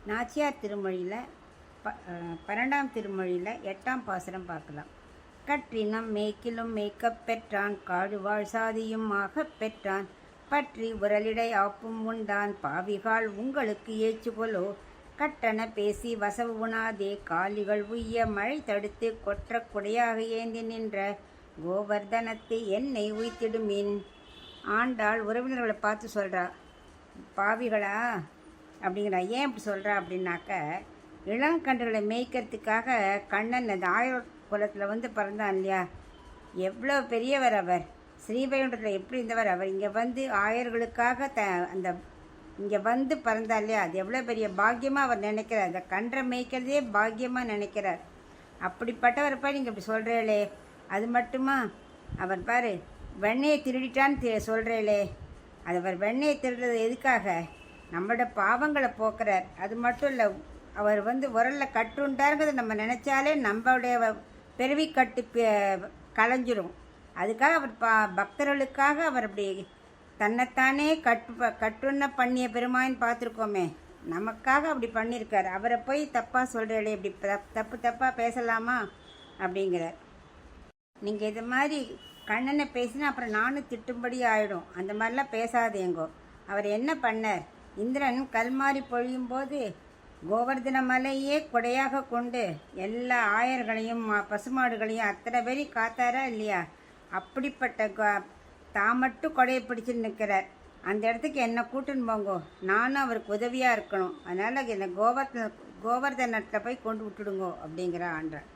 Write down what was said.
நாச்சியார் திருமொழியில் 12ஆம் திருமொழியில் 8ஆம் பாசுரம் பார்க்கலாம். கற்றினம் மேய்க்கிலும் மேய்க்கப் பெற்றான், காடுவாழ் சாதியும் ஆகப் பெற்றான், பற்றி உரலிடை ஆப்பும் உண்டான், பாவிகால் உங்களுக்கு ஏச்சுகொலோ, கட்டண பேசி வசவு உணாதே, காலிகள் உய்ய மழை தடுத்து கொற்ற குடையாக ஏந்தி நின்ற கோவர்தனத்து என்னை உய்த்திடுமின். ஆண்டாள் உறவினர்களை பார்த்து சொல்கிறா, பாவிகளா அப்படிங்கிறா. ஏன் இப்படி சொல்கிறா அப்படின்னாக்க, இளங்கன்றுகளை மேய்க்கிறதுக்காக கண்ணன் அந்த ஆயர் குலத்தில் பிறந்தான் இல்லையா, எவ்வளோ பெரியவர் அவர். ஸ்ரீவைகுண்டத்தில் எப்படி இருந்தவர் அவர். இங்கே ஆயர்களுக்காக அந்த இங்கே பிறந்தார் இல்லையா, அது எவ்வளோ பெரிய பாக்கியமாக அவர் நினைக்கிறார். அந்த கன்றை மேய்க்கிறதே பாக்கியமாக நினைக்கிறார். அப்படிப்பட்டவர் போய் நீங்கள் இப்படி சொல்கிறீங்களே, அது மட்டுமா, அவர் பாரு வெண்ணையை திருடிட்டான்னு சொல்கிறீங்களே, அது அவர் வெண்ணையை திருடுறது எதுக்காக? நம்மளோட பாவங்களை போக்குறார். அது மட்டும் இல்லை, அவர் உரலில் கட்டுண்டாருங்கிறத நம்ம நினச்சாலே நம்மளுடைய பெருவி கட்டு களைஞ்சிரும். அதுக்காக அவர் பக்தர்களுக்காக அவர் அப்படி தன்னைத்தானே கட்டுன்ன பண்ணிய பெருமான்னு பார்த்துருக்கோமே, நமக்காக அப்படி பண்ணியிருக்கார். அவரை போய் தப்பாக சொல்கிறீங்களே, இப்படி தப்பாக பேசலாமா அப்படிங்கிறார். நீங்கள் இது மாதிரி கண்ணனை பேசினா அப்புறம் நானும் திட்டும்படி ஆகிடும். அந்த மாதிரிலாம் பேசாதேங்கோ. அவர் என்ன பண்ணார்? இந்திரன் கல்மாரி பொழியும் போது கோவர்தன மலையே கொடையாக கொண்டு எல்லா ஆயர்களையும் பசுமாடுகளையும் அத்தனை பேரையும் காத்தாரா இல்லையா? அப்படிப்பட்ட தான் மட்டும் கொடையை பிடிச்சிட்டு நிற்கிறார். அந்த இடத்துக்கு என்னை கூட்டுன்னு போங்கோ, நானும் அவருக்கு உதவியாக இருக்கணும். அதனால் என்னை கோவர்தனத்தில் போய் கொண்டு விட்டுடுங்கோ அப்படிங்கிற ஆண்டாள்.